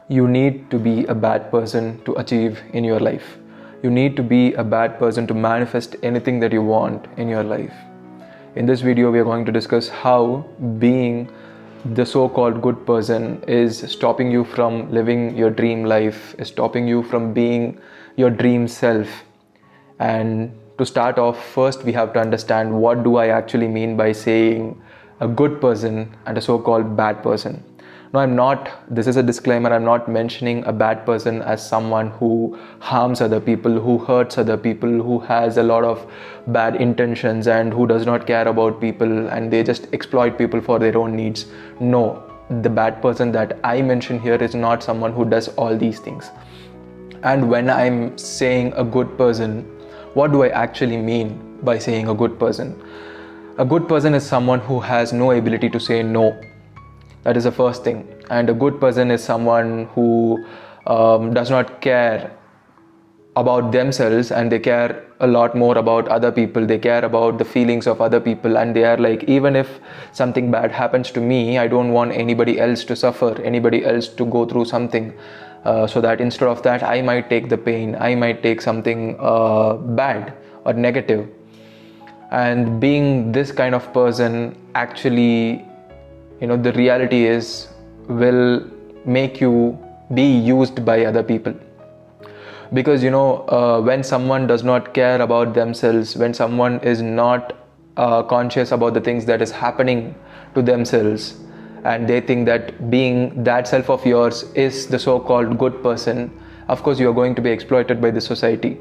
You need to be a bad person to achieve in your life. You need to be a bad person to manifest anything that you want in your life. In this video, we are going to discuss how being the so-called good person is stopping you from living your dream life, is stopping you from being your dream self. And to start off, first we have to understand what do I actually mean by saying a good person and a so-called bad person. No, this is a disclaimer, I'm not mentioning a bad person as someone who harms other people, who hurts other people, who has a lot of bad intentions and who does not care about people and they just exploit people for their own needs. No, the bad person that I mention here is not someone who does all these things. And when I'm saying a good person, what do I actually mean by saying a good person? A good person is someone who has no ability to say no. That is the first thing. And a good person is someone who does not care about themselves and they care a lot more about other people. They care about the feelings of other people and they are like, even if something bad happens to me, I don't want anybody else to suffer, anybody else to go through something. So that instead of that, I might take the pain, I might take something bad or negative. And being this kind of person actually, the reality is will make you be used by other people. Because when someone does not care about themselves, when someone is not conscious about the things that is happening to themselves, and they think that being that self of yours is the so-called good person, of course you are going to be exploited by the society.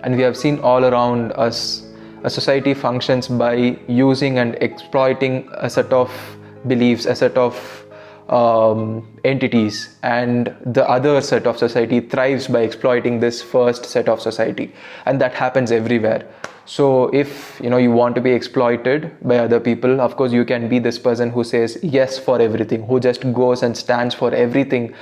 And we have seen all around us, a society functions by using and exploiting a set of beliefs, a set of entities, and the other set of society thrives by exploiting this first set of society, and that happens everywhere. So if you want to be exploited by other people, of course you can be this person who says yes for everything, who just goes and stands for everything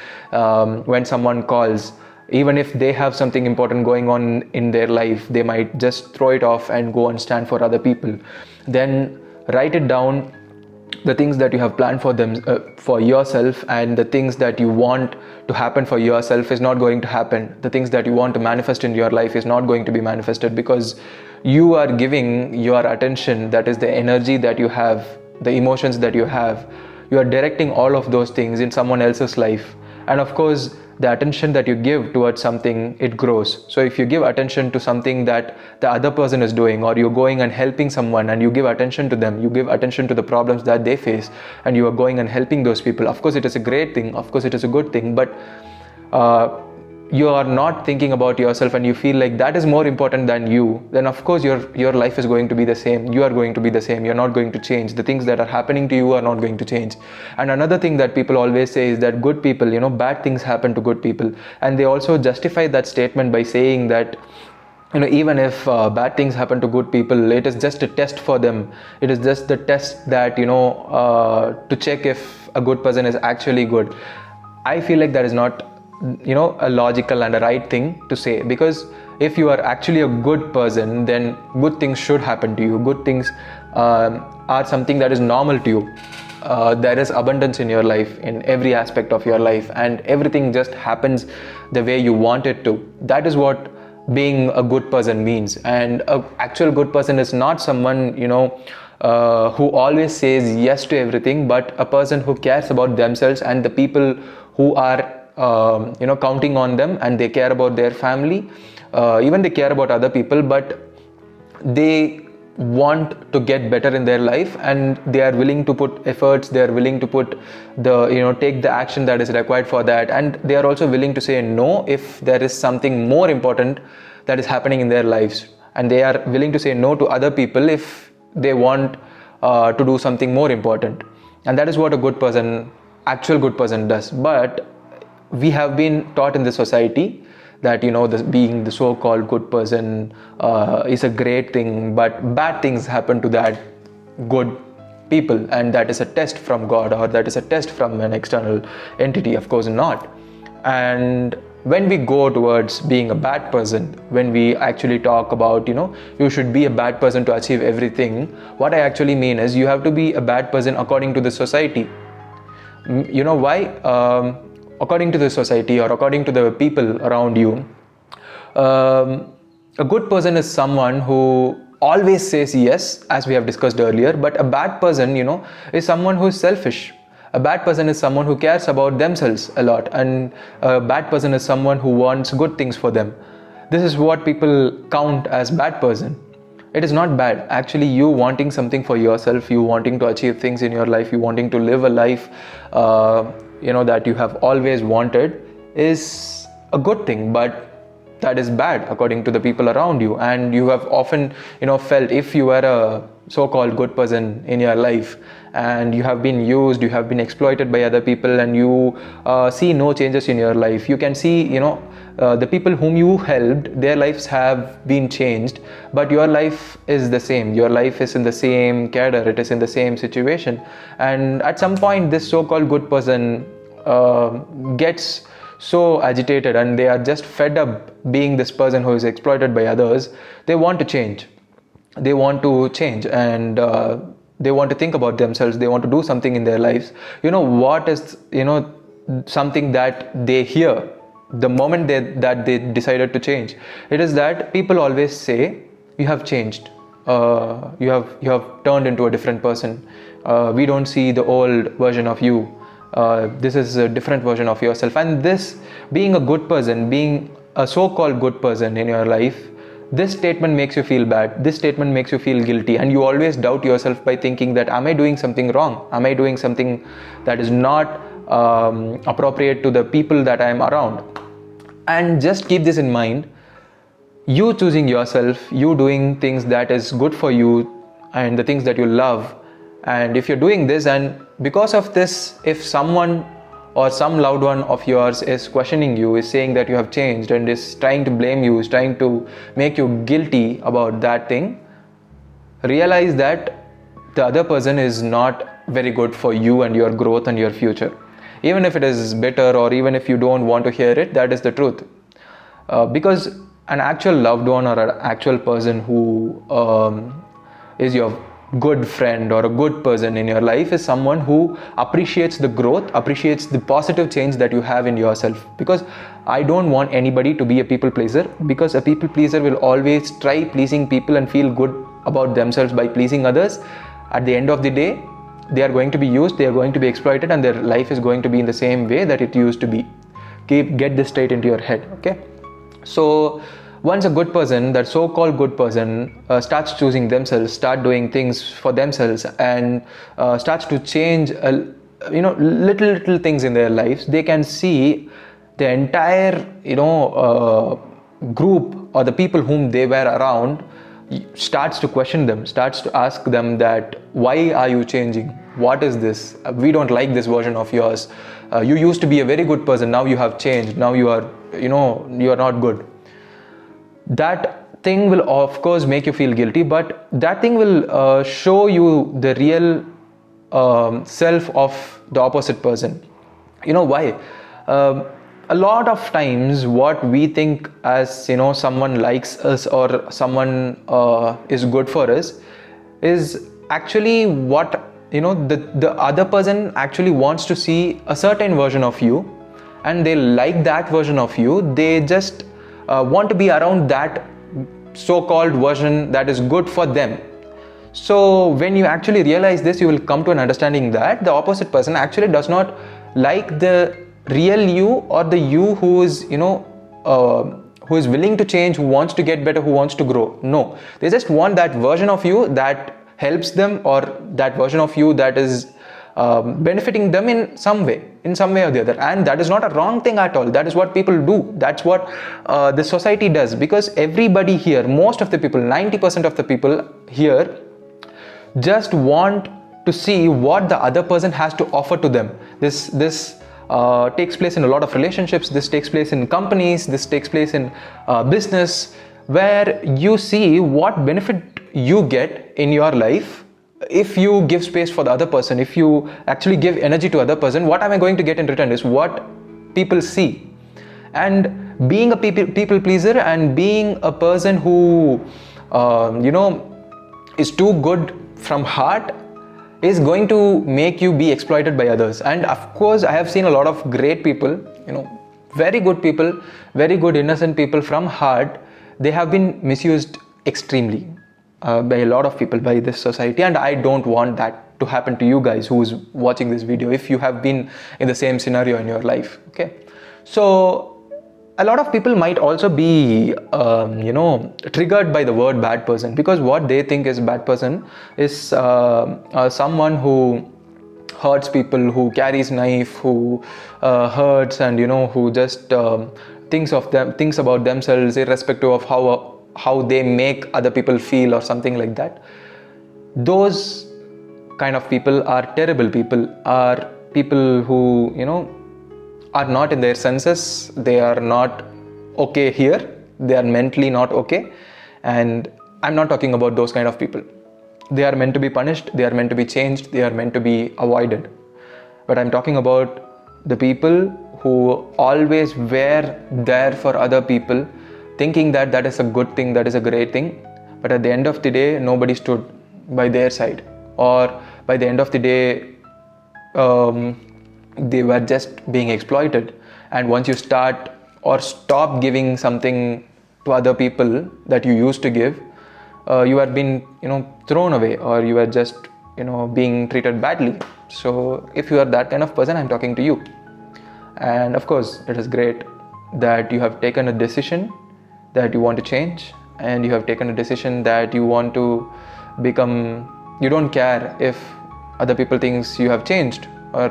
when someone calls. Even if they have something important going on in their life, they might just throw it off and go and stand for other people. Then write it down, the things that you have planned for them, for yourself, and the things that you want to happen for yourself is not going to happen. The things that you want to manifest in your life is not going to be manifested because you are giving your attention, that is the energy that you have, the emotions that you have, you are directing all of those things in someone else's life. And of course, the attention that you give towards something, it grows. So if you give attention to something that the other person is doing, or you're going and helping someone and you give attention to them, you give attention to the problems that they face, and you are going and helping those people, of course it is a great thing, of course it is a good thing, but you are not thinking about yourself and you feel like that is more important than you, then of course your life is going to be the same. You are going to be the same. You're not going to change. The things that are happening to you are not going to change. And another thing that people always say is that good people, bad things happen to good people. And they also justify that statement by saying that even if bad things happen to good people, it is just a test for them. It is just the test that to check if a good person is actually good. I feel like that is not a logical and a right thing to say, because if you are actually a good person, then good things should happen to you. Good things are something that is normal to you. There is abundance in your life, in every aspect of your life, and everything just happens the way you want it to. That is what being a good person means. And an actual good person is not someone who always says yes to everything, but a person who cares about themselves and the people who are counting on them, and they care about their family, even they care about other people, but they want to get better in their life and they are willing to put efforts, they are willing to put take the action that is required for that, and they are also willing to say no if there is something more important that is happening in their lives, and they are willing to say no to other people if they want to do something more important. And that is what a good person, actual good person does. But we have been taught in the society that being the so-called good person is a great thing, but bad things happen to that good people, and that is a test from God, or that is a test from an external entity. Of course not. And when we go towards being a bad person, when we actually talk about you should be a bad person to achieve everything, what I actually mean is you have to be a bad person according to the society. Why? according to the society or according to the people around you, a good person is someone who always says yes, as we have discussed earlier. But a bad person, is someone who is selfish. A bad person is someone who cares about themselves a lot, and a bad person is someone who wants good things for them. This is what people count as bad person. It is not bad. Actually, you wanting something for yourself, you wanting to achieve things in your life, you wanting to live a life that you have always wanted is a good thing. But that is bad according to the people around you. And you have often felt, if you were a so-called good person in your life and you have been used, you have been exploited by other people, and you see no changes in your life, you can see the people whom you helped, their lives have been changed, but your life is the same. Your life is in the same cadre, it is in the same situation. And at some point, this so-called good person gets so agitated, and they are just fed up being this person who is exploited by others. They want to change. And they want to think about themselves. They want to do something in their lives. What is something that they hear the moment that they decided to change? It is that people always say, you have changed, you have turned into a different person, we don't see the old version of you, this is a different version of yourself. And this, being a good person, being a so-called good person in your life, this statement makes you feel bad. This statement makes you feel guilty, and you always doubt yourself by thinking that, am I doing something wrong? Am I doing something that is not appropriate to the people that I am around? And just keep this in mind. You choosing yourself, you doing things that is good for you and the things that you love, and if you're doing this, and because of this, if someone or some loved one of yours is questioning you, is saying that you have changed, and is trying to blame you, is trying to make you guilty about that thing, realize that the other person is not very good for you and your growth and your future. Even if it is bitter, or even if you don't want to hear it, that is the truth. Because an actual loved one or an actual person who is your good friend or a good person in your life is someone who appreciates the growth, appreciates the positive change that you have in yourself. Because I don't want anybody to be a people pleaser, because a people pleaser will always try pleasing people and feel good about themselves by pleasing others. At the end of the day, they are going to be used, they are going to be exploited, and their life is going to be in the same way that it used to be. Get this straight into your head, okay? So once a good person, that so-called good person, starts choosing themselves, start doing things for themselves, and starts to change little things in their lives, they can see the entire group or the people whom they were around starts to question them, starts to ask them that, why are you changing? What is this? We don't like this version of yours. You used to be a very good person, now you have changed, now you are not good. That thing will of course make you feel guilty, but that thing will show you the real self of the opposite person. Why? A lot of times what we think as someone likes us or someone is good for us is actually what the other person actually wants to see a certain version of you, and they like that version of you. They just want to be around that so-called version that is good for them. So when you actually realize this, you will come to an understanding that the opposite person actually does not like the real you, or the you who is who is willing to change, who wants to get better, who wants to grow. No, they just want that version of you that helps them, or that version of you that is benefiting them in some way or the other. And that is not a wrong thing at all. That is what people do. That's what the society does. Because everybody here, most of the people, 90% of the people here just want to see what the other person has to offer to them. This takes place in a lot of relationships. This takes place in companies. This takes place in business, where you see what benefit you get in your life. If you give space for the other person, if you actually give energy to other person, what am I going to get in return is what people see. And being a people pleaser and being a person who is too good from heart is going to make you be exploited by others. And of course, I have seen a lot of great people, very good people, very good innocent people from heart. They have been misused extremely by a lot of people, by this society, and I don't want that to happen to you guys who's watching this video, if you have been in the same scenario in your life. Okay, so a lot of people might also be triggered by the word bad person, because what they think is bad person is someone who hurts people, who carries knife, who hurts, and who just thinks about themselves irrespective of how they make other people feel or something like that. Those kind of people are terrible people, are people who are not in their senses. They are not okay here, they are mentally not okay, and I'm not talking about those kind of people. They are meant to be punished, they are meant to be changed, they are meant to be avoided. But I'm talking about the people who always were there for other people, thinking that that is a good thing, that is a great thing, but at the end of the day nobody stood by their side, or by the end of the day they were just being exploited. And once you start or stop giving something to other people that you used to give, you are being thrown away, or you are just being treated badly. So if you are that kind of person, I'm talking to you. And of course, it is great that you have taken a decision that you want to change, and you have taken a decision that you want to become, you don't care if other people thinks you have changed, or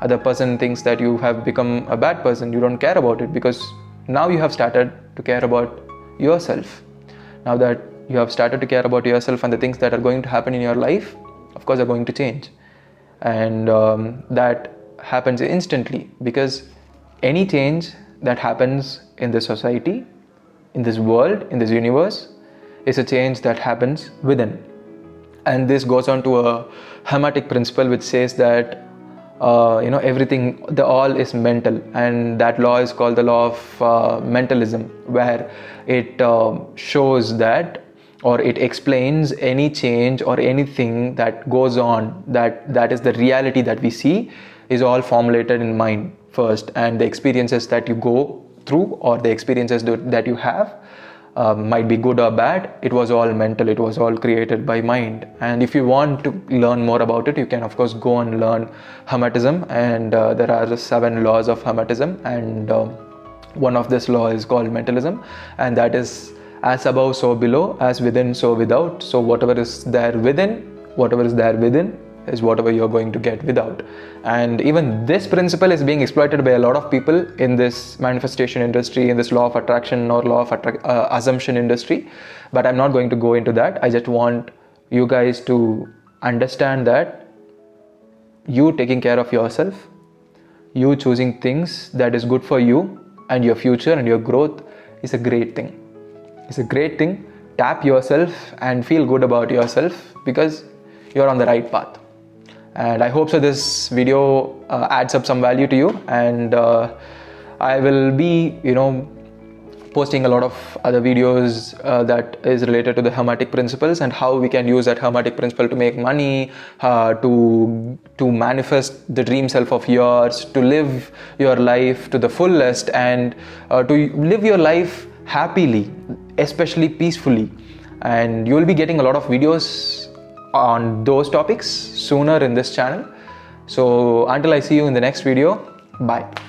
other person thinks that you have become a bad person. You don't care about it, because now you have started to care about yourself. Now that you have started to care about yourself, and the things that are going to happen in your life, of course, are going to change. And that happens instantly, because any change that happens in this society, in this world, in this universe, is a change that happens within. And this goes on to a Hermetic principle which says that everything, the all is mental, and that law is called the law of mentalism, where it shows that, or it explains any change or anything that goes on, that is the reality that we see, is all formulated in mind first, and the experiences that you go through, or the experiences that you have, might be good or bad, it was all mental, it was all created by mind. And if you want to learn more about it, you can of course go and learn Hermetism, and there are 7 laws of Hermetism, and one of this law is called mentalism, and that is as above so below, as within so without. So whatever is there within is whatever you're going to get without. And even this principle is being exploited by a lot of people in this manifestation industry, in this law of attraction or law of assumption industry. But I'm not going to go into that. I just want you guys to understand that you taking care of yourself, you choosing things that is good for you and your future and your growth, is a great thing. It's a great thing. Tap yourself and feel good about yourself, because you're on the right path. And I hope so this video adds up some value to you, and I will be posting a lot of other videos that is related to the Hermetic principles, and how we can use that Hermetic principle to make money, to manifest the dream self of yours, to live your life to the fullest, and to live your life happily, especially peacefully. And you will be getting a lot of videos on those topics sooner in this channel. So until I see you in the next video, bye.